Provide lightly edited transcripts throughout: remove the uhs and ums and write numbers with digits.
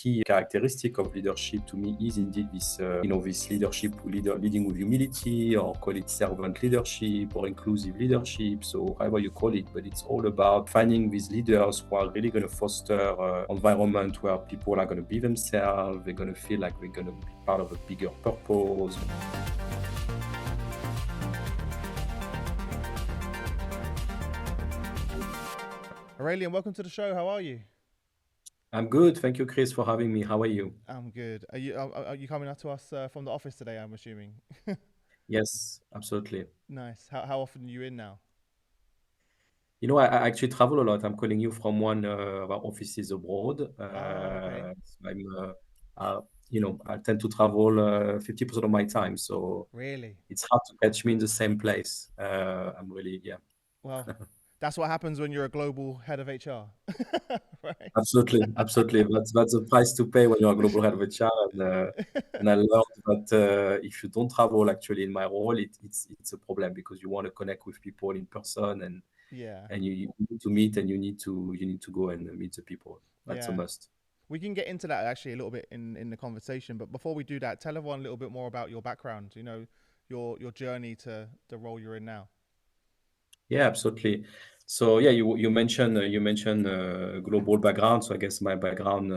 key characteristic of leadership to me is indeed this, this leadership, leading with humility, or call it servant leadership or inclusive leadership. So however you call it, but it's all about finding these leaders who are really going to foster an environment where people are going to be themselves. They're going to feel like they're going to be part of a bigger purpose. Aurelien, welcome to the show. How are you? I'm good. Thank you, Chris, for having me. How are you? I'm good. Are you coming up to us from the office today, I'm assuming? Yes, absolutely. Nice. How often are you in now? I actually travel a lot. I'm calling you from one of our offices abroad. Okay. So I tend to travel 50% of my time. So Really? it's hard to catch me in the same place. I'm really, yeah. Well, that's what happens when you're a global head of HR, right? Absolutely, absolutely. That's the price to pay when you're a global head of HR. And I learned that if you don't travel, actually, in my role, it's a problem because you want to connect with people in person, and Yeah. you need to meet, and you need to go and meet the people. That's a Yeah. must. We can get into that actually a little bit in the conversation, but before we do that, tell everyone a little bit more about your background. Your journey to the role you're in now. Yeah, absolutely. So yeah, you mentioned global background. So I guess my background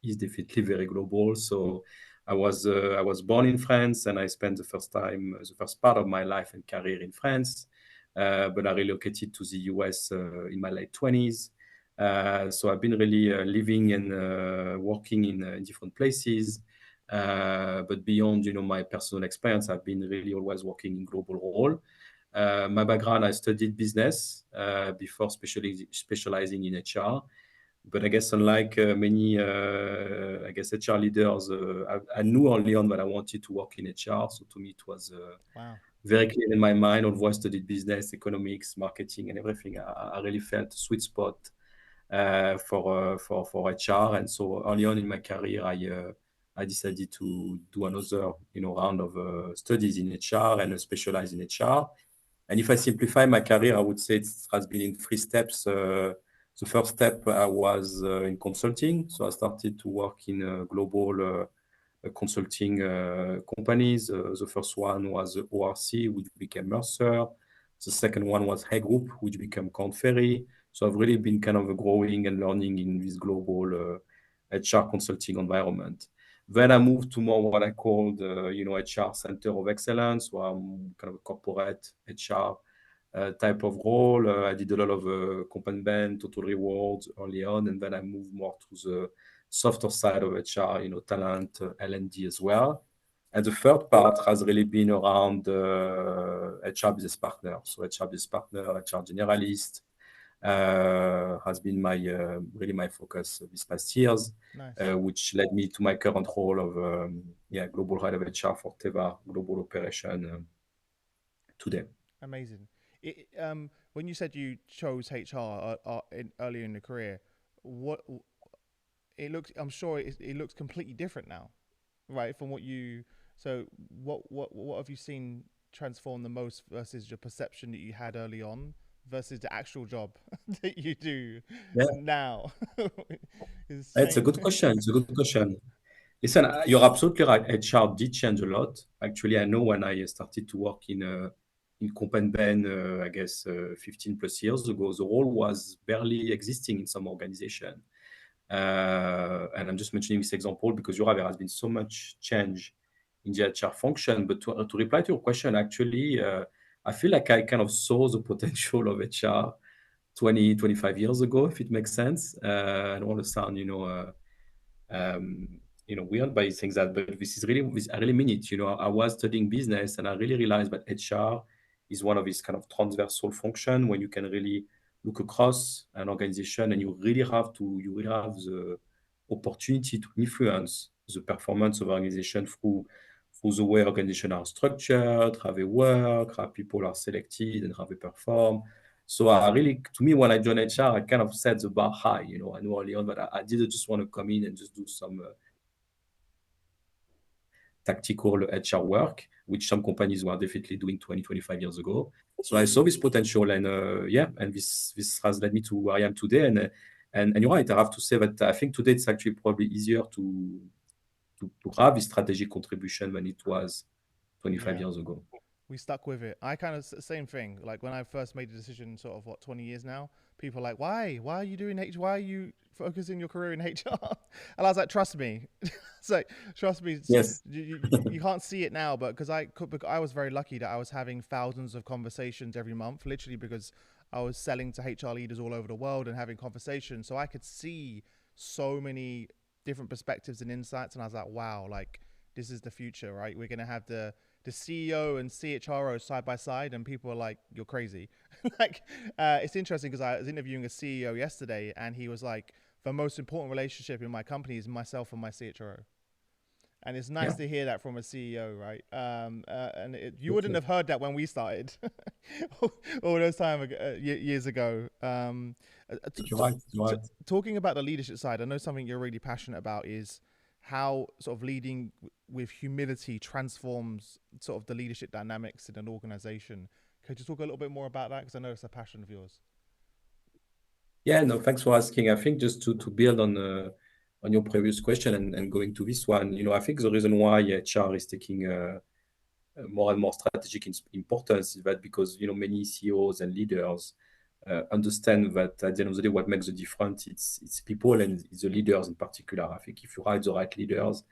is definitely very global. So I was born in France, and I spent the first part of my life and career in France. But I relocated to the US in my late 20s. So I've been really living and working in different places. But beyond, my personal experience, I've been really always working in global role. My background, I studied business before specializing in HR. But I guess unlike many, HR leaders, I knew early on that I wanted to work in HR. So to me, it was Wow. very clear in my mind. Although I studied business, economics, marketing, and everything, I really felt a sweet spot for HR. And so early on in my career, I decided to do another round of studies in HR and specialize in HR. And if I simplify my career, I would say it has been in three steps. The first step, I was in consulting. So I started to work in global consulting companies. The first one was ORC, which became Mercer. The second one was Hay Group, which became Korn Ferry. So I've really been kind of growing and learning in this global HR consulting environment. Then I moved to more what I called, HR Center of Excellence, where I'm kind of a corporate HR type of role. I did a lot of comp and ben, total rewards early on, and then I moved more to the softer side of HR, talent, L&D as well. And the third part has really been around HR business partner. So HR business partner, HR generalist, has been really my focus these past years, Nice. which led me to my current role of global head of HR for Teva Global Operation today. Amazing. When you said you chose HR earlier in the career, what it looks, I'm sure it looks completely different now, right? From what you, so what have you seen transform the most versus your perception that you had early on versus the actual job that you do Yeah, now? it's a good question. It's a good question. Listen, you're absolutely right. HR did change a lot. Actually, I know when I started to work in Comp and Ben, I guess 15 plus years ago, the role was barely existing in some organization. And I'm just mentioning this example because there has been so much change in the HR function. But to reply to your question, actually, I feel like I kind of saw the potential of HR 20, 25 years ago, if it makes sense. I don't want to sound, weird by saying that, but I really mean it. I was studying business, and I really realized that HR is one of these kind of transversal function when you can really look across an organization, and you really have the opportunity to influence the performance of organization through the way organizations are structured, how they work, how people are selected, and how they perform. So to me, when I joined HR, I kind of set the bar high. I knew early on that I didn't just want to come in and just do some tactical HR work, which some companies were definitely doing 20, 25 years ago. So I saw this potential, and and this has led me to where I am today. And you're right, I have to say that I think today it's actually probably easier to have a strategic contribution than it was 25 Yeah. years ago. We stuck with it. I kind of same thing. Like when I first made the decision, sort of what 20 years now, people are like, why are you doing H? Why are you focusing your career in HR? And I was like, trust me. It's like, trust me. Yes. You can't see it now, but because I was very lucky that I was having thousands of conversations every month, literally because I was selling to HR leaders all over the world and having conversations, so I could see so many different perspectives and insights, and I was like, wow, like this is the future, right? We're gonna have the CEO and CHRO side by side, and people are like, "You're crazy." Like, it's interesting because I was interviewing a CEO yesterday, and he was like, "The most important relationship in my company is myself and my CHRO." And it's nice Yeah. to hear that from a CEO, right? And you wouldn't Okay. have heard that when we started all those years ago. You're right. You're right. Talking about the leadership side, I know something you're really passionate about is how sort of leading with humility transforms sort of the leadership dynamics in an organization. Could you talk a little bit more about that? Because I know it's a passion of yours. Yeah, no, thanks for asking. I think just to build on your previous question and going to this one, I think the reason why HR is taking more and more strategic importance is that because many CEOs and leaders understand that at the end of the day, what makes the difference it's people and it's the leaders in particular. I think if you hire the right leaders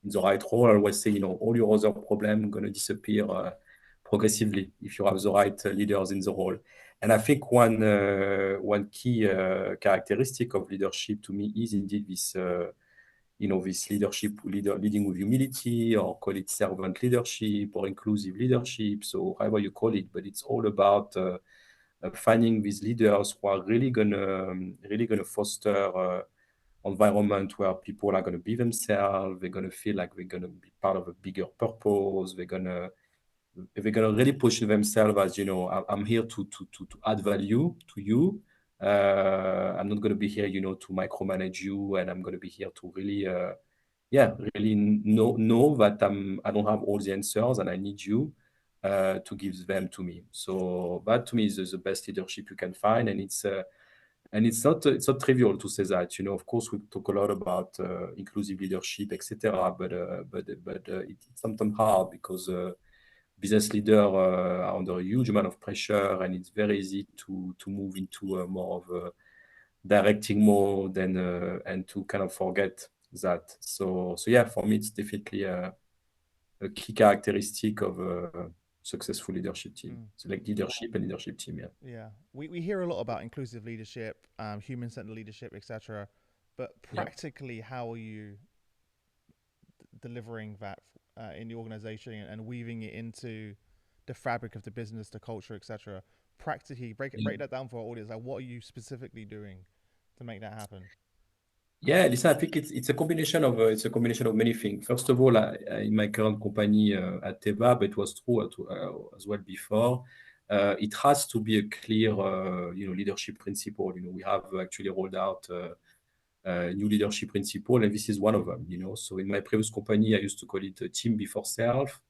in the right role, I always say all your other problems going to disappear progressively if you have the right leaders in the role. And I think one key characteristic of leadership to me is indeed this leading with humility, or call it servant leadership or inclusive leadership, so however you call it, but it's all about finding these leaders who are really gonna foster environment where people are gonna be themselves. They're gonna feel like they're gonna be part of a bigger purpose. They're gonna really push themselves as I'm here to add value to you. I'm not gonna be here to micromanage you, and I'm gonna be here to really really know that I don't have all the answers and I need you to give them to me. So that to me is the best leadership you can find, and it's not trivial to say that. Of course, we talk a lot about inclusive leadership, etc. But it's sometimes hard because business leaders are under a huge amount of pressure, and it's very easy to move into a more of a directing mode and to kind of forget that. So yeah, for me, it's definitely a key characteristic of a successful leadership team. Mm. So like leadership and leadership team, yeah. Yeah, we hear a lot about inclusive leadership, human-centered leadership, etc. But Yeah. practically, how are you delivering that in the organization and weaving it into the fabric of the business, the culture, etc.? Practically, break that down for our audience. Like, what are you specifically doing to make that happen? Yeah, listen, I think it's a combination of many things. First of all, in my current company at Teva, but it was true as well before. It has to be a clear, leadership principle. We have actually rolled out new leadership principle, and this is one of them. So in my previous company, I used to call it team before self.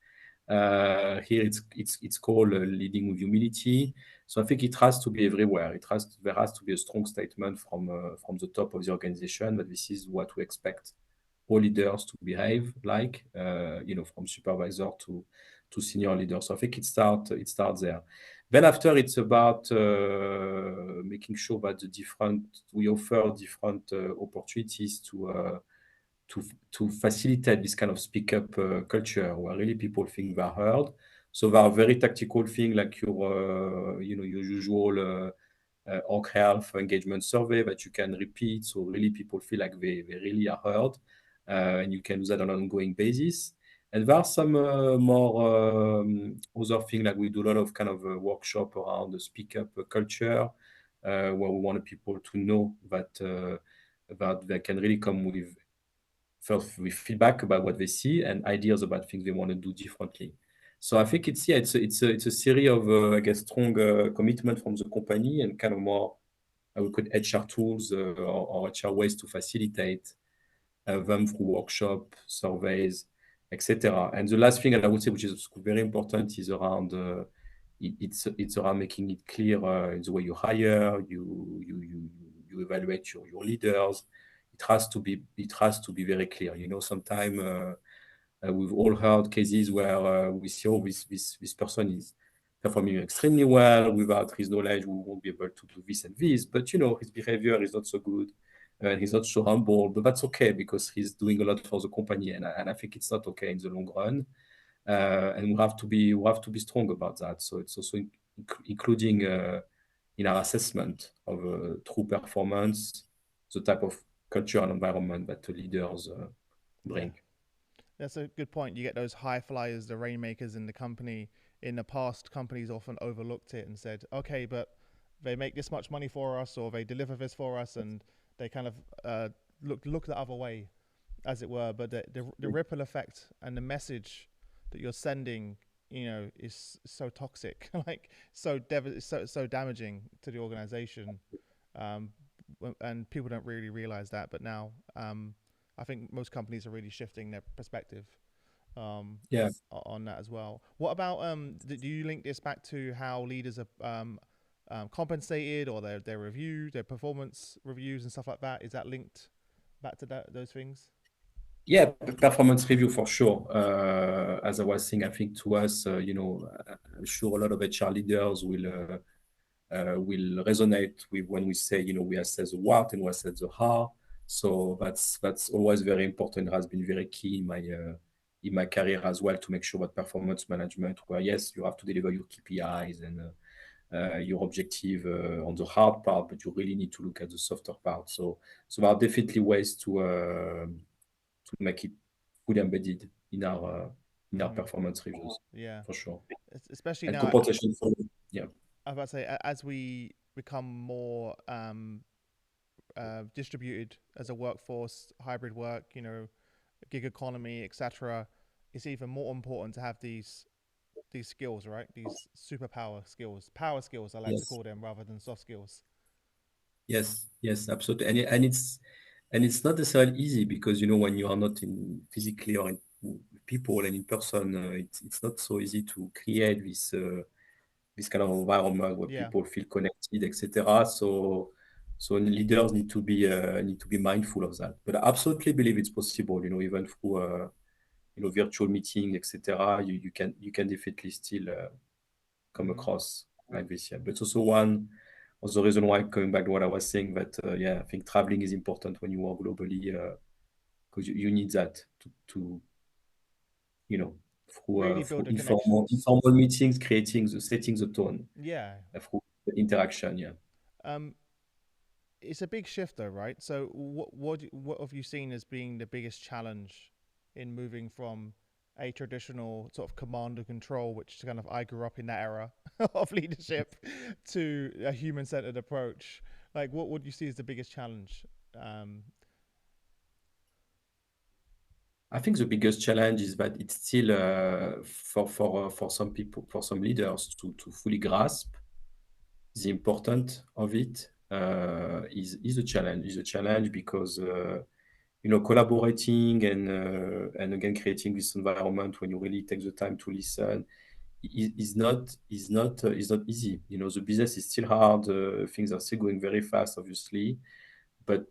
Here it's called leading with humility. So I think it has to be everywhere. There has to be a strong statement from the top of the organization that this is what we expect all leaders to behave like, from supervisor to senior leaders. So I think it starts there. Then after, it's about making sure that we offer different opportunities to facilitate this kind of speak up culture where really people think they're heard. So there are very tactical things like your usual org health engagement survey that you can repeat. So really people feel like they really are heard, and you can do that on an ongoing basis. And there are some more other things, like we do a lot of kind of workshop around the speak up culture, where we want people to know that they can really come first with feedback about what they see and ideas about things they want to do differently. So I think it's a series of I guess strong commitment from the company and kind of more I would call HR tools or HR ways to facilitate them through workshop, surveys, etc. And the last thing I would say, which is very important, is around it's around making it clear in the way you hire, you you evaluate your leaders. It has to be very clear. Sometimes we've all heard cases where we see, oh, this person is performing extremely well. Without his knowledge, we won't be able to do this and this. But his behavior is not so good, and he's not so humble. But that's okay because he's doing a lot for the company, and I think it's not okay in the long run. And we have to be strong about that. So it's also including in our assessment of true performance, the type of culture and environment that the leaders Yeah. bring. That's a good point. You get those high flyers, the rainmakers in the company. In the past, companies often overlooked it and said, okay, but they make this much money for us or they deliver this for us, and they kind of look the other way, as it were. But the ripple effect and the message that you're sending, is so toxic, like so damaging to the organization. Um, and people don't really realize that. But now, I think most companies are really shifting their perspective Yeah. on that as well. What about do you link this back to how leaders are compensated, or their review, their performance reviews and stuff like that? Is that linked back to those things? Yeah, performance review for sure. As I was saying, I think to us, I'm sure a lot of HR leaders will resonate with when we say, we assess the what and we assess the how. So that's always very important. It has been very key in my career as well, to make sure that performance management, where yes, you have to deliver your KPIs and your objective on the hard part, but you really need to look at the softer part. So there are definitely ways to make it fully embedded in our Mm, performance reviews, yeah, for sure. especially And now. compensation for, yeah. I was about to say, as we become more distributed as a workforce, hybrid work, gig economy, etc., it's even more important to have these skills, right? These superpower skills, power skills, I like to Yes. call them, rather than soft skills. Yes, yes, absolutely. And it's not necessarily easy because when you are not in physically or in with people and in person, it's not so easy to create this kind of environment where Yeah. people feel connected, etc. So leaders need to be mindful of that. But I absolutely believe it's possible. Even through virtual meeting, etc. You can definitely still come Mm-hmm. across like this. Yeah, but it's also one of the reason why, coming back to what I was saying, that yeah, I think traveling is important when you work globally, because you need that to you know Really build through the connections. informal meetings, setting the tone Yeah. through the interaction. Yeah. Um, it's a big shift, though, right? So, what have you seen as being the biggest challenge in moving from a traditional sort of command and control, which kind of I grew up in that era of leadership, to a human-centered approach? Like, what would you see as the biggest challenge? Um, I think the biggest challenge is that it's still for some people, for some leaders to fully grasp the importance of it, is a challenge. Is a challenge because collaborating and again creating this environment when you really take the time to listen is not easy. The business is still hard. Things are still going very fast, obviously, but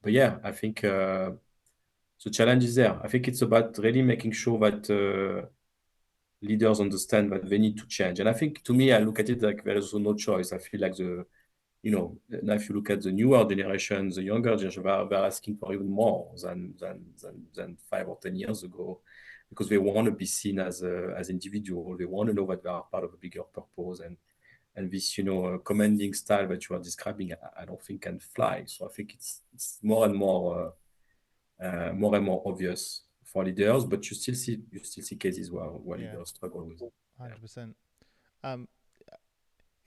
yeah, I think the challenge is there. I think it's about really making sure that leaders understand that they need to change. And I think, to me, I look at it like there is also no choice. I feel like now if you look at the newer generation, the younger generation, they're asking for even more than 5 or 10 years ago, because they want to be seen as individual. They want to know that they are part of a bigger purpose. And this, commanding style that you are describing, I don't think can fly. So I think it's more and more obvious for leaders, but you still see cases where yeah, leaders struggle with it. Yeah. 100%. Um,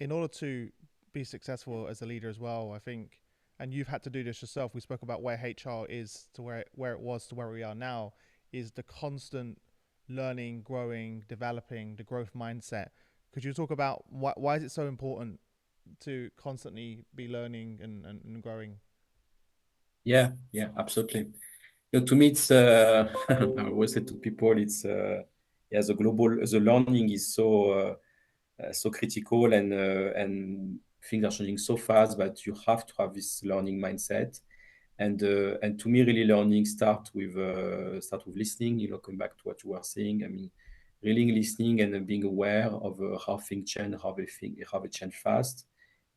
in order to be successful as a leader as well, I think, and you've had to do this yourself. We spoke about where HR is to where it was to where we are now. Is the constant learning, growing, developing, the growth mindset. Could you talk about why is it so important to constantly be learning and growing? Yeah, yeah, absolutely. To me, it's I always say to people, it's yeah, the learning is so critical, and things are changing so fast that you have to have this learning mindset. And to me, really learning start with listening. Coming back to what you were saying, I mean, really listening and being aware of how things change, how they change fast,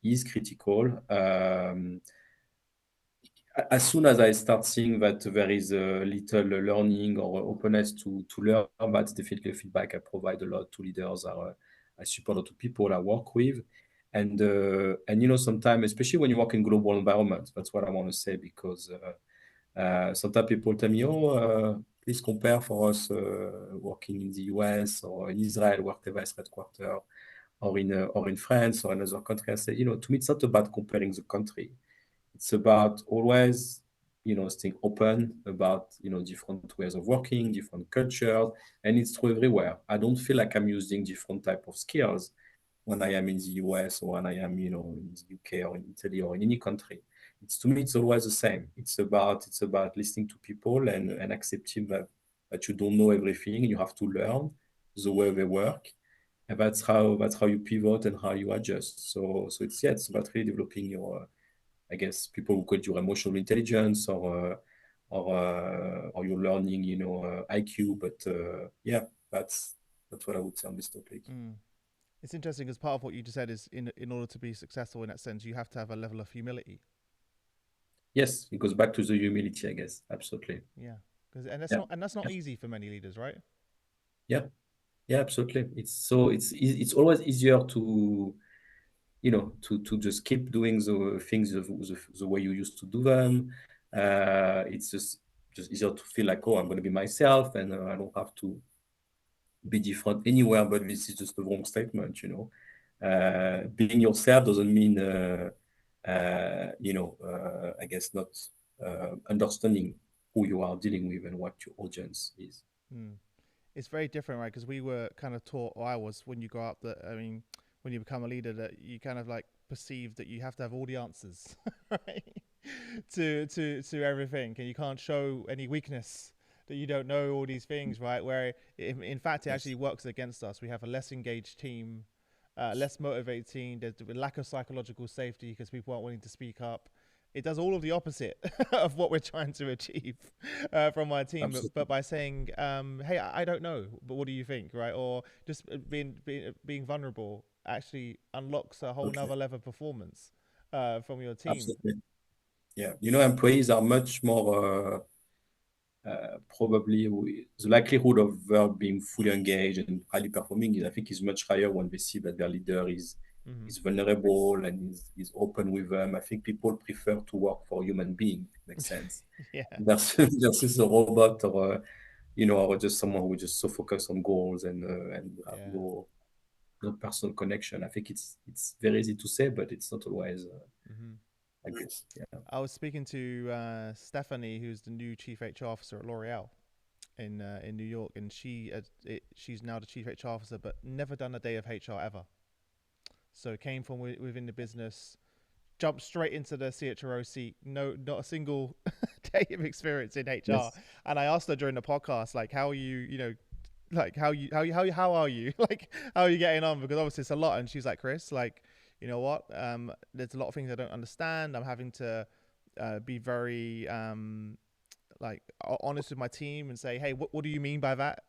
is critical. As soon as I start seeing that there is a little learning or openness to learn, that's definitely a feedback I provide a lot to leaders. I support a lot of people I work with. And sometimes, especially when you work in global environments, that's what I want to say, because sometimes people tell me, oh, please compare for us working in the US or in Israel, whatever is headquarters, or in France or another country. I say, to me, it's not about comparing the country. It's about always, staying open about, different ways of working, different cultures, and it's true everywhere. I don't feel like I'm using different type of skills when I am in the US or when I am, in the UK or in Italy or in any country. To me, it's always the same. It's about listening to people and accepting that you don't know everything. You have to learn the way they work. And that's how you pivot and how you adjust. So it's about really developing your, I guess people who call it your emotional intelligence or your learning, IQ. But yeah, that's what I would say on this topic. Mm. It's interesting because part of what you just said is in order to be successful in that sense, you have to have a level of humility. Yes, it goes back to the humility, I guess. Absolutely. Yeah, because Yeah. that's not Yeah. easy for many leaders, right? Yeah. Yeah, absolutely. It's always easier to just keep doing the things the way you used to do them. It's just easier to feel like, oh, I'm going to be myself, and I don't have to be different anywhere. But this is just the wrong statement. Being yourself doesn't mean I guess not understanding who you are dealing with and what your audience is. Mm. It's very different, right? Because we were kind of taught, or I was, when you grow up, that I mean, when you become a leader, that you kind of like perceive that you have to have all the answers, right? To everything, and you can't show any weakness that you don't know all these things, right? Where in fact it Yes. actually works against us. We have a less engaged team, less motivated team. There's a lack of psychological safety because people aren't willing to speak up. It does all of the opposite of what we're trying to achieve from our team. But Absolutely. by saying, "Hey, I don't know, but what do you think?" Right, or just being vulnerable actually unlocks a whole Okay. nother level of performance from your team. Absolutely. Yeah. Employees are much more probably the likelihood of them being fully engaged and highly performing is, I think, is much higher when they see that their leader Mm-hmm. is vulnerable and is open with them. I think people prefer to work for a human being. Makes sense. Yeah, Versus a robot or just someone who is just so focused on goals and have yeah. no personal connection. I think it's very easy to say, but it's not always, Mm-hmm. I guess. Yeah. I was speaking to Stephanie, who's the new chief HR officer at L'Oreal in New York, and she's now the chief HR officer, but never done a day of HR ever. So came from within the business, jumped straight into the CHRO seat. No, not a single day of experience in HR. Yes. And I asked her during the podcast, like, how are you? Like how are you? Like, how are you getting on? Because obviously it's a lot. And she's like, Chris, like, you know what? There's a lot of things I don't understand. I'm having to be very like honest with my team and say, hey, what do you mean by that?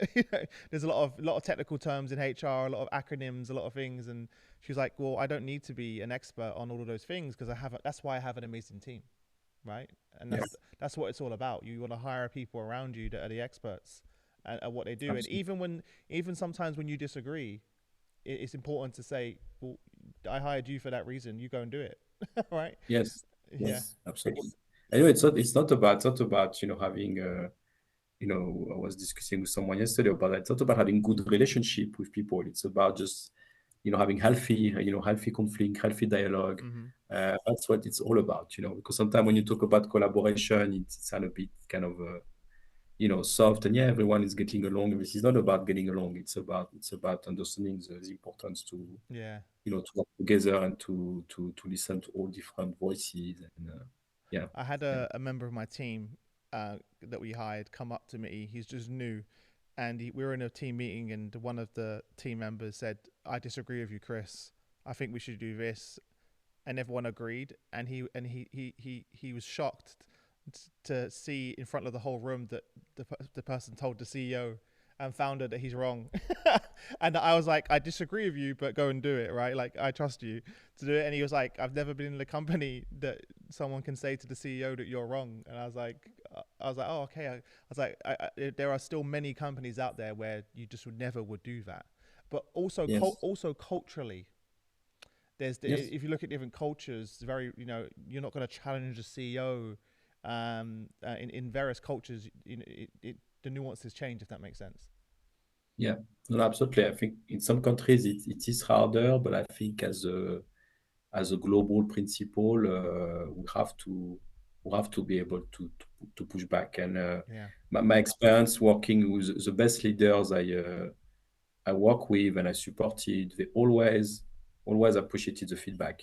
There's a lot of technical terms in HR, a lot of acronyms, a lot of things, and she's like, well, I don't need to be an expert on all of those things because that's why I have an amazing team, right? And Yeah. that's what it's all about. You want to hire people around you that are the experts at what they do, and Absolutely. even sometimes when you disagree, it's important to say, well, I hired you for that reason. You go and do it, right? Yes. Yeah. Yes. Absolutely. Anyway, it's not about having I was discussing with someone yesterday about that. It's not about having good relationship with people. It's about just having healthy conflict, healthy dialogue. Mm-hmm. That's what it's all about. Because sometimes when you talk about collaboration, it's a bit kind of soft, and yeah, everyone is getting along. This is not about getting along. It's about understanding the importance to Yeah. to work together and to listen to all different voices and yeah. I had Yeah. a member of my team that we hired come up to me. He's just new, and we were in a team meeting, and one of the team members said, "I disagree with you, Chris. I think we should do this." and everyone agreed, and he was shocked to see in front of the whole room that the person told the CEO and founder that he's wrong. And I was like, I disagree with you, but go and do it, right? Like, I trust you to do it. And he was like, I've never been in a company that someone can say to the CEO that you're wrong. And I was like, oh, okay. I was like, there are still many companies out there where you just would do that. But also, Yes. also culturally, Yes. if you look at different cultures, you're not going to challenge the CEO. In various cultures, the nuances change, if that makes sense. Yeah. No, absolutely. I think in some countries it is harder, but I think as a global principle, we have to be able to push back. And Yeah. my experience working with the best leaders I work with and I supported, they always appreciated the feedback.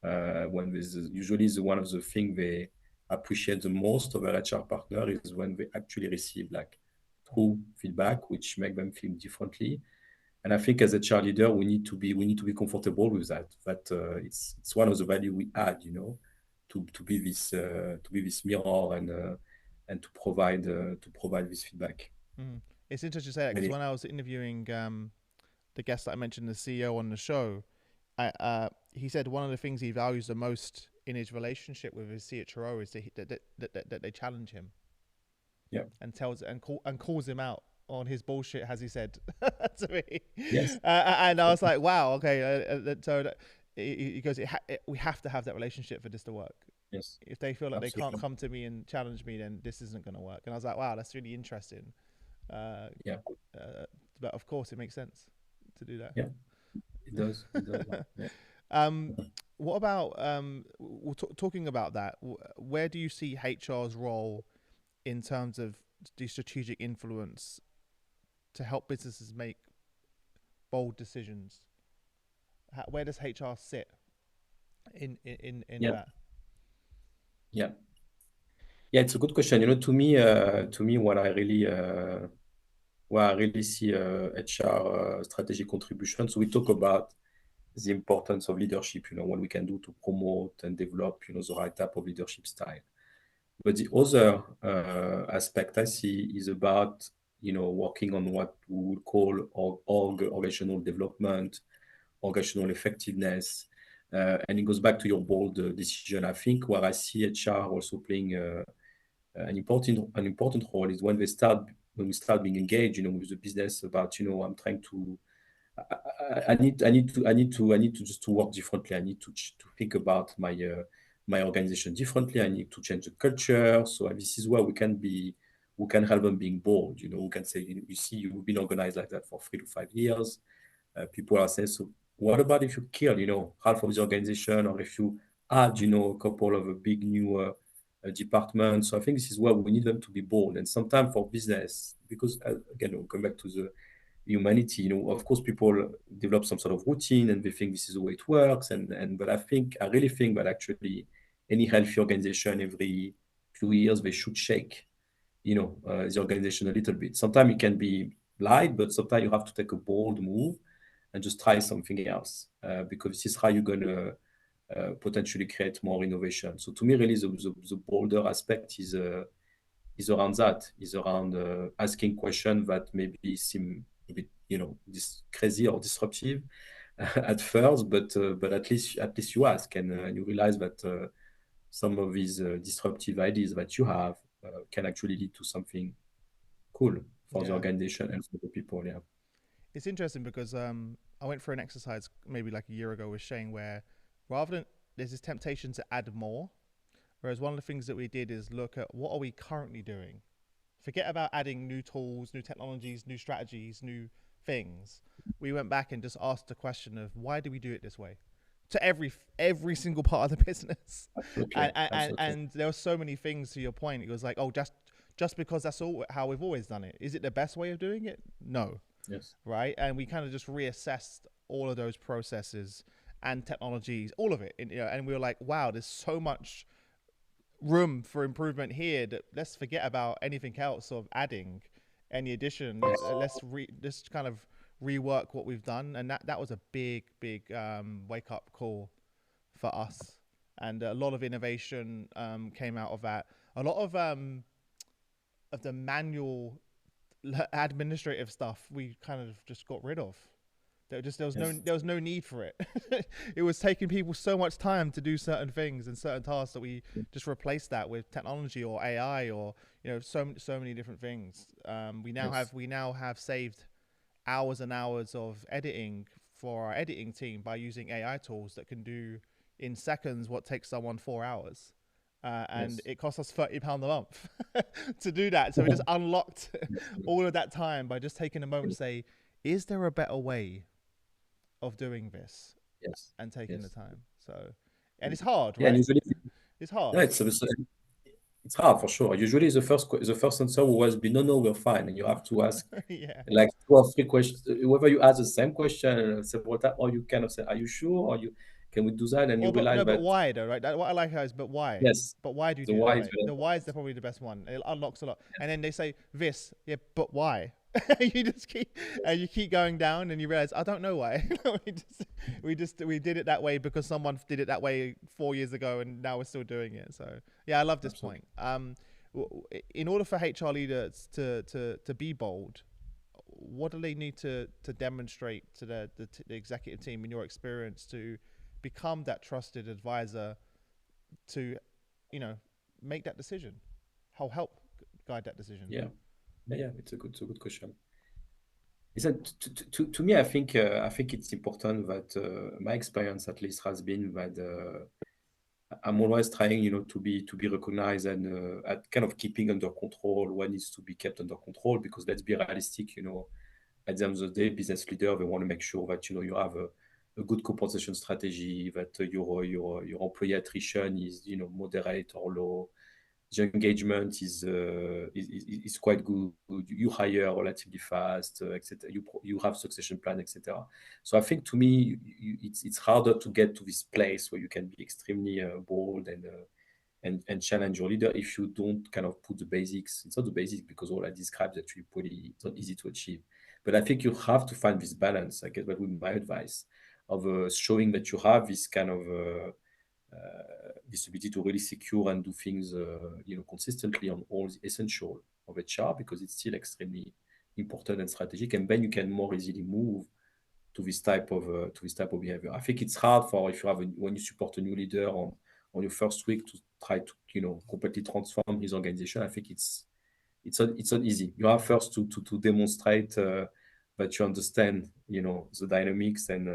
When there's usually one of the things they appreciate the most of their HR partner is when they actually receive like true feedback, which make them feel differently. And I think as a HR leader, we need to be comfortable with that. That it's one of the value we add, to be this mirror and to provide this feedback. Mm. It's interesting to say that because Really. when I was interviewing the guest that I mentioned, the CEO on the show, he said one of the things he values the most in his relationship with his CHRO is that they challenge him Yeah. and calls him out on his bullshit, as he said to me. Yes. And I was like, wow, okay. He goes, we have to have that relationship for this to work. Yes. If they feel like they can't Absolutely. come to me and challenge me, then this isn't going to work. And I was like, wow, that's really interesting. Uh, Yeah. but of course, it makes sense to do that. Yeah. It does. It does. Yeah. Um, what about talking about that? Where do you see HR's role in terms of the strategic influence to help businesses make bold decisions? Where does HR sit in Yeah. that? Yeah. Yeah. It's a good question. To me, what I really see HR strategic contribution. So we talk about the importance of leadership, what we can do to promote and develop, the right type of leadership style. But the other aspect I see is about, working on what we would call organizational development, organizational effectiveness. And it goes back to your bold decision. I think where I see HR also playing an important role is when we start being engaged, with the business about, I'm trying to I need to just to work differently. I need to think about my organization differently. I need to change the culture. So this is where we can help them being bold. We can say, you see, you've been organized like that for 3 to 5 years. People are saying, so what about if you kill, half of the organization, or if you add, a couple of big new departments? So I think this is where we need them to be bold. And sometimes for business, because again, we'll come back to the humanity, of course people develop some sort of routine and they think this is the way it works, but I really think that actually any healthy organization every few years they should shake the organization a little bit. Sometimes it can be light, but sometimes you have to take a bold move and just try something else, because this is how you're going to potentially create more innovation. So to me, really, the bolder aspect is around that, is around asking questions that maybe seem a bit, this crazy or disruptive at first, but at least you ask, and you realize that some of these disruptive ideas that you have can actually lead to something cool for the Yeah, organization and for the people. Yeah. it's interesting because I went for an exercise maybe like a year ago with Shane where rather than there's this temptation to add more, whereas one of the things that we did is look at what are we currently doing. Forget about adding new tools, new technologies, new strategies, new things. We went back and just asked the question of why do we do it this way to every single part of the business. Absolutely. And there were so many things to your point. It was like, oh, just because that's all how we've always done it. Is it the best way of doing it? No, Yes. right? And we kind of just reassessed all of those processes and technologies, all of it, and we were like, wow, there's so much room for improvement here that let's forget about anything else of adding any addition. Let's kind of rework what we've done, and that was a big wake up call for us, and a lot of innovation came out of that. A lot of the manual administrative stuff we kind of just got rid of. Yes. There was no need for it. It was taking people so much time to do certain things and certain tasks that we just replaced that with technology or AI or so many different things. We Yes. now have saved hours and hours of editing for our editing team by using AI tools that can do in seconds what takes someone 4 hours. And Yes. it cost us £30 a month to do that. So we just unlocked all of that time by just taking a moment to say, is there a better way of doing this, Yes. and taking the Yes. time? So, and it's hard, Yeah, and right? usually, It's no, hard. it's hard for sure. Usually, the first answer will always be no, no, we're fine, and you have to ask Yeah. like 2 or 3 questions. Whether you ask the same question several times, or you kind of say, "Are you sure?" Or you can we do that? And you Or but realize no, but that why though, right? What I like is, but why? yes, But why do you the do it that why is way? very The why is important. probably the best one. It unlocks a lot. And then they say this, yeah, but why? You just keep and you keep going down, and you realize I don't know why. We did it that way because someone did it that way 4 years ago, and now we're still doing it. So yeah, I love this Absolutely. point. In order for HR leaders to be bold, what do they need to demonstrate to the executive team in your experience to become that trusted advisor to, you know, make that decision? How help guide that decision? Yeah, yeah, it's a good question. Listen, to me, I think it's important that my experience at least has been that I'm always trying, to be recognized and at kind of keeping under control what needs to be kept under control. Because let's be realistic, at the end of the day, business leader they want to make sure that you have a good compensation strategy, that your employee attrition is moderate or low, the engagement is quite good. You hire relatively fast, etc. You have succession plan, etc. So I think to me, it's harder to get to this place where you can be extremely bold and challenge your leader if you don't kind of put the basics. It's not the basics because all I described actually pretty it's not easy to achieve. But I think you have to find this balance. I guess that would be my advice of showing that you have this kind of this ability to really secure and do things consistently on all the essential of HR because it's still extremely important and strategic, and then you can more easily move to this type of behavior. I think it's hard for if you have when you support a new leader on your first week to try to completely transform his organization. I think it's not easy. You have first to demonstrate that you understand the dynamics and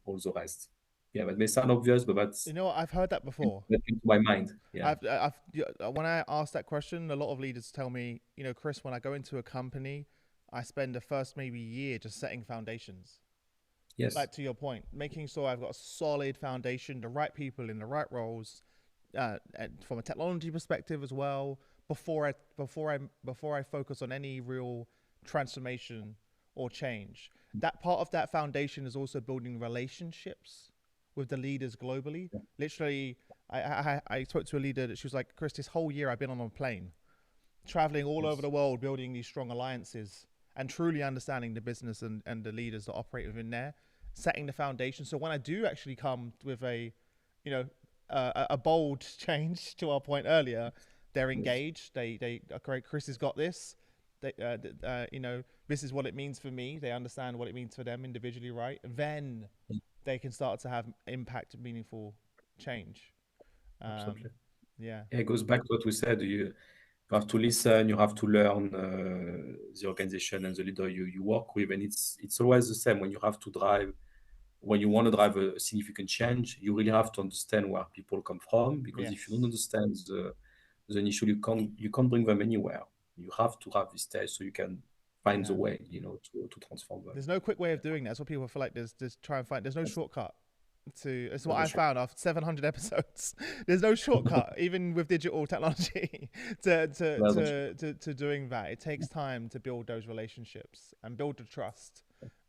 all the rest. Yeah, that may sound obvious, but You know what? I've heard that before. that came to my mind. Yeah. When I ask that question, a lot of leaders tell me, Chris, when I go into a company, I spend the first maybe year just setting foundations. Yes. Like to your point, making sure I've got a solid foundation, the right people in the right roles, and from a technology perspective as well. Before I focus on any real transformation or change, that part of that foundation is also building relationships with the leaders globally. Literally, I spoke to a leader that she was like, Chris, this whole year I've been on a plane, traveling all over Yes. the world, building these strong alliances and truly understanding the business and the leaders that operate within there, setting the foundation. So when I do actually come with you know, a bold change to our point earlier, they're Yes. engaged. They okay, Chris has got this. They, this is what it means for me. They understand what it means for them individually, right? Then they can start to have impact, meaningful change. Um, Absolutely. yeah, Yeah, it goes back to what we said. You have to listen. You have to learn the organization and the leader you work with, and it's always the same when you have to drive. When you want to drive a significant change, you really have to understand where people come from because if you don't yes, understand the issue, you can't bring them anywhere. You have to have this test so you can find the yeah. way, to transform them. There's no quick way of Yeah, doing that. That's what people feel like. There's try and find. There's no that's, shortcut to. It's what that's the I short. found after 700 episodes. There's no shortcut, even with digital technology, That's the short. to doing that. It takes time to build those relationships and build the trust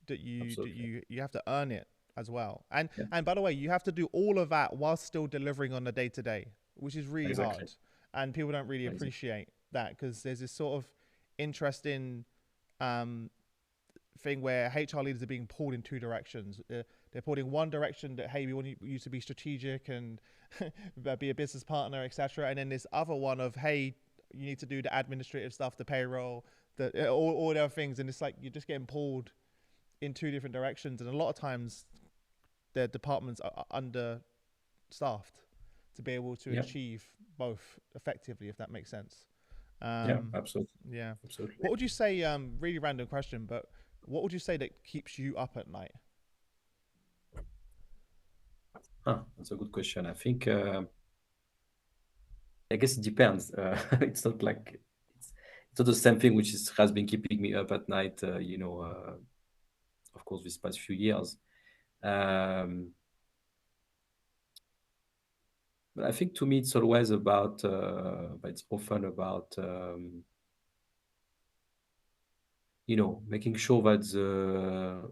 that Absolutely. you have to earn it as well. Yeah, And by the way, you have to do all of that while still delivering on the day to day, which is really exactly. hard. And people don't really Exactly. appreciate that because there's this sort of interesting um, thing where HR leaders are being pulled in two directions. They're pulled in one direction that, hey, we want you to be strategic and be a business partner, etc. And then this other one of, hey, you need to do the administrative stuff, the payroll, all the other things. And it's like you're just getting pulled in two different directions. And a lot of times their departments are understaffed to be able to achieve both effectively, if that makes sense. Yeah, absolutely. Yeah. Absolutely. What would you say, really random question, but what would you say that keeps you up at night? That's a good question. I think, I guess it depends. It's not like it's not the same thing has been keeping me up at night, of course, these past few years. But I think to me, it's always about, but it's often about, making sure that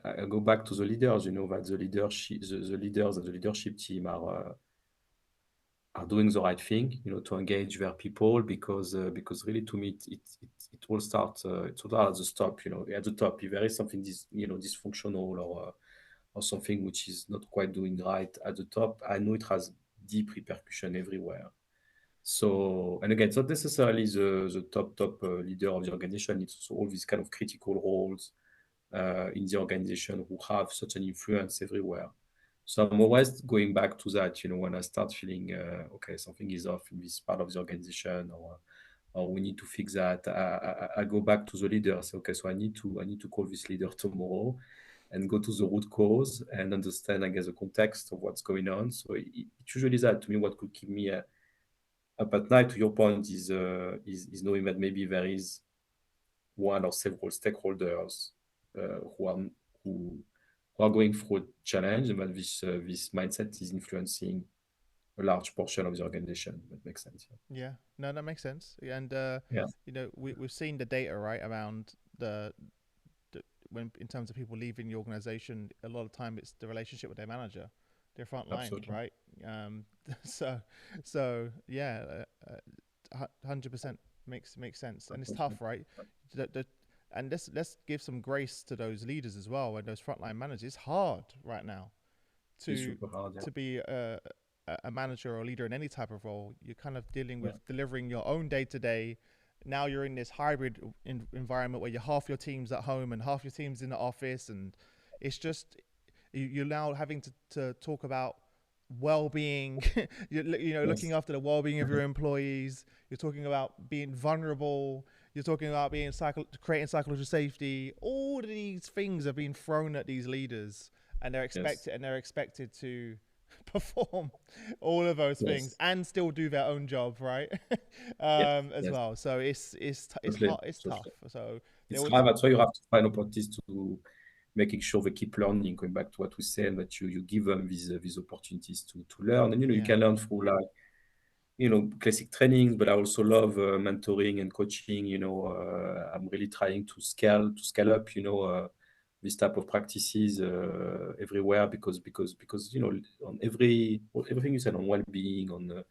I go back to the leaders, that the leaders and the leadership team are doing the right thing, to engage their people because really to me it all starts at the top, at the top. If there is something dysfunctional or something which is not quite doing right at the top, I know it has deep repercussion everywhere. So, and again, it's not necessarily the top leader of the organization. It's also all these kind of critical roles in the organization who have such an influence everywhere. So I'm always going back to that, when I start feeling, okay, something is off in this part of the organization, or we need to fix that. I go back to the leader. Say, okay, so I need to call this leader tomorrow and go to the root cause and understand, I guess, the context of what's going on. So it's usually that. To me, what could keep me up at night, to your point, is knowing that maybe there is one or several stakeholders who are who are going through a challenge, and that this mindset is influencing a large portion of the organization. That makes sense. Yeah, no, that makes sense. And Yeah, we've seen the data, right, around the when in terms of people leaving the organization. A lot of time it's the relationship with their manager, their front line, absolutely. right? So so yeah, 100% makes sense, and it's tough, right? And let's give some grace to those leaders as well and those frontline managers. It's hard right now It's to super hard. Yeah, to be a manager or a leader in any type of role. You're kind of dealing yeah, with delivering your own day to day. Now you're in this hybrid environment where you're half your team's at home and half your team's in the office, and it's just you're now having to talk about well-being. Looking yes, after the well-being of your employees. You're talking about being vulnerable. You're talking about being creating psychological safety. All of these things are being thrown at these leaders, and yes, they're expected to perform all of those things yes, and still do their own job, right? yes, As yes. well. So it's Totally, hard, it's tough. totally. So there It's was hard. That's why you have to find opportunities to making sure they keep learning. Going back to what we said, that you give them these opportunities to learn, and you yeah. can learn through like classic trainings, but I also love mentoring and coaching. I'm really trying to scale up, this type of practices everywhere because on everything you said on well-being, on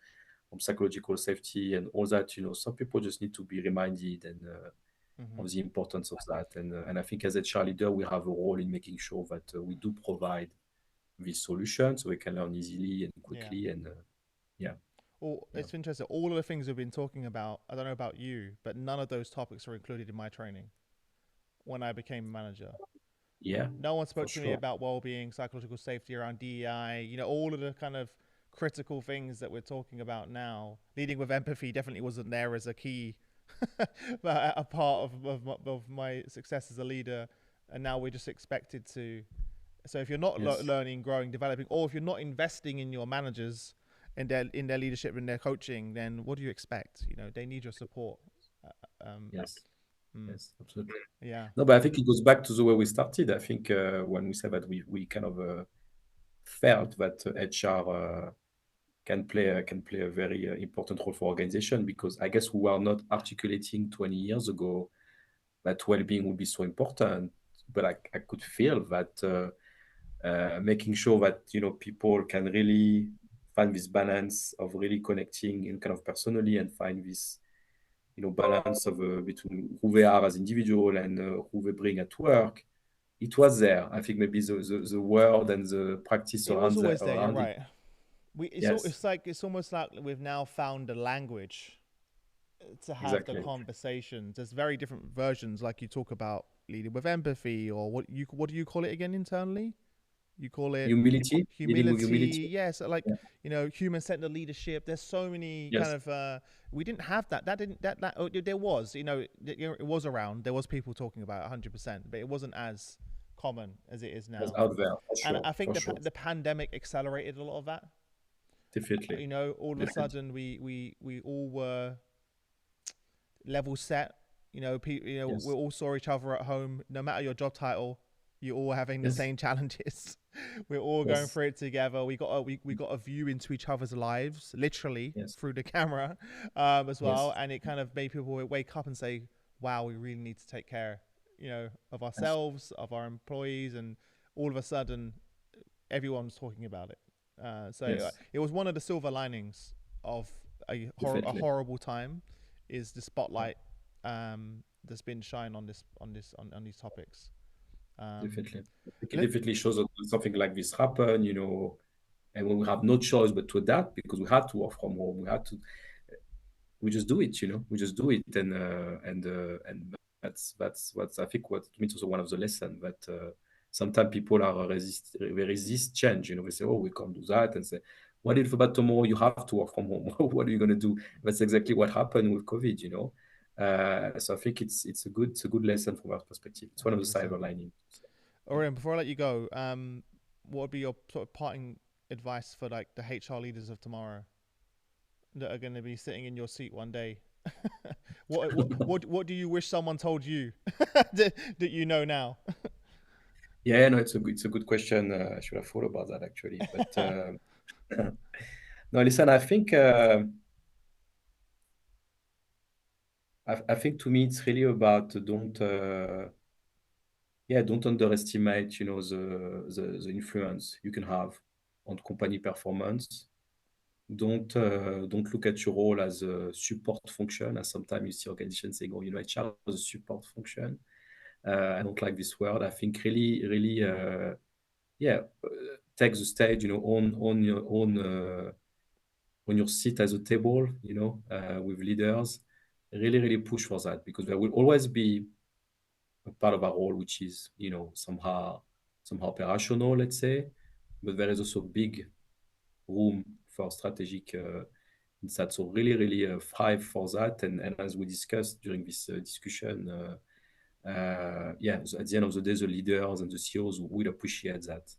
psychological safety and all that, some people just need to be reminded and Hmm. of the importance of that. And I think as a HR leader, we have a role in making sure that we do provide this solution so we can learn easily and Yeah. quickly. And yeah, Well, yeah. it's interesting. All of the things we've been talking about, I don't know about you, but none of those topics are included in my training when I became a manager. Yeah, No one for spoke to me sure. about well-being, psychological safety around DEI. All of the kind of critical things that we're talking about now. Leading with empathy definitely wasn't there as a key, but a part of my success as a leader. And now we're just expected to. So if you're not Yes, learning, growing, developing, or if you're not investing in your managers, in their leadership and their coaching, then what do you expect? They need your support. Um, yes, mm, yes, absolutely. yeah, No, but I think it goes back to the way we started. I think when we said that we kind of felt that HR can play a very important role for organization because I guess we were not articulating 20 years ago that well-being would be so important. But I could feel that making sure that people can really find this balance of really connecting and kind of personally and find this balance of between who they are as individual and who they bring at work it was there. I think maybe the word and the practice It was around always there. You're around it. right. Yes, It's almost like we've now found a language to have the exactly. conversations. There's very different versions, like you talk about leading with empathy, or what do you call it again internally? You call it Humility, leading with humility. humility. Yes, like Yeah. human centered leadership. There's so many kind Yes, of. We didn't have that. That didn't that oh, there was it was around. There was people talking about it 100%, but it wasn't as common as it is that's now. out there for And sure, I think for sure. the pandemic accelerated a lot of that. Definitely. All of a Definitely. sudden we all were level set. We Yes. all saw each other at home. No matter your job title, you're all having the Yes. same challenges. We're all going Yes. through it together. We got a view into each other's lives, literally Yes. through the camera, as well. Yes. And it kind of made people wake up and say, "Wow, we really need to take care, of Yes. ourselves, of our employees." And all of a sudden, everyone's talking about it. Yes. It was one of the silver linings of a Definitely. horrible time, is the spotlight that's been shined on these topics. Um, Definitely. I think it let, definitely shows that something like this happen, and when we have no choice but to adapt because we had to work from home, we just do it, we just do it, and that's what I think what to me is also one of the lessons that sometimes people are they resist change, they say, oh, we can't do that, and say, what if about tomorrow you have to work from home? What are you going to do? That's exactly what happened with COVID. So I think it's a good lesson from our perspective. It's one of the 100%. silver linings. Yeah. Aurelien, before I let you go, what would be your sort of parting advice for like the HR leaders of tomorrow that are going to be sitting in your seat one day? What do you wish someone told you that you know now? Yeah, no, it's a good question. I should have thought about that actually. But no, listen, I think to me it's really about don't underestimate, the influence you can have on company performance. Don't look at your role as a support function, as sometimes you see organizations saying, oh, HR is a support function. I don't like this word. I think really, really, take the stage, on your own, on your seat at the table, with leaders. Really, really push for that because there will always be a part of our role which is, somehow operational, let's say, but there is also big room for strategic insight. So really, really thrive for that. And as we discussed during this discussion, so at the end of the day, the leaders and the CEOs will appreciate that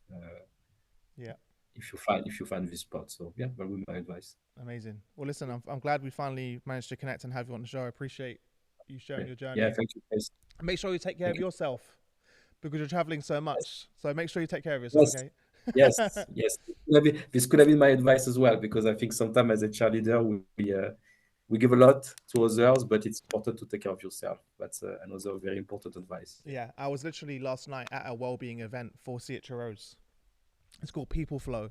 Yeah, if you find this spot. So yeah, that would be my advice. amazing. Well, listen, I'm glad we finally managed to connect and have you on the show. I appreciate you sharing Yeah, your yeah. journey. Thank you, guys. Make sure you take care Thank of you. yourself because you're traveling so Yes, much. So make sure you take care of yourself, yes, okay? yes, yes. This could have been my advice as well because I think sometimes as a cheerleader we give a lot to others, but it's important to take care of yourself. That's another very important advice. Yeah. Yeah, I was literally last night at a well-being event for CHROs. It's called People Flow.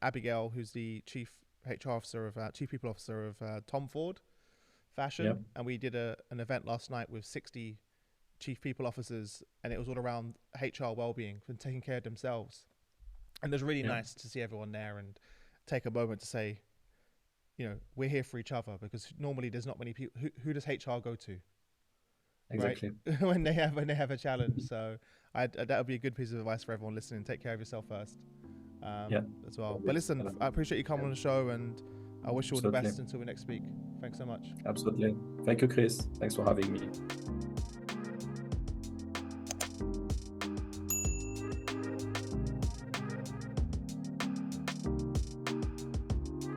Abigail, who's the chief people officer of Tom Ford Yeah. Fashion, and we did an event last night with 60 chief people officers, and it was all around HR well-being and taking care of themselves. And it was really Yeah. nice to see everyone there and take a moment to say, we're here for each other because normally there's not many people. Who does HR go to, right? Exactly. when they have a challenge. So that would be a good piece of advice for everyone listening. Take care of yourself first, Yeah. as well. But listen, I appreciate you coming on the show, and I wish you all the Absolutely. best until we next speak. Thanks so much. Absolutely. Thank you, Chris. Thanks for having me.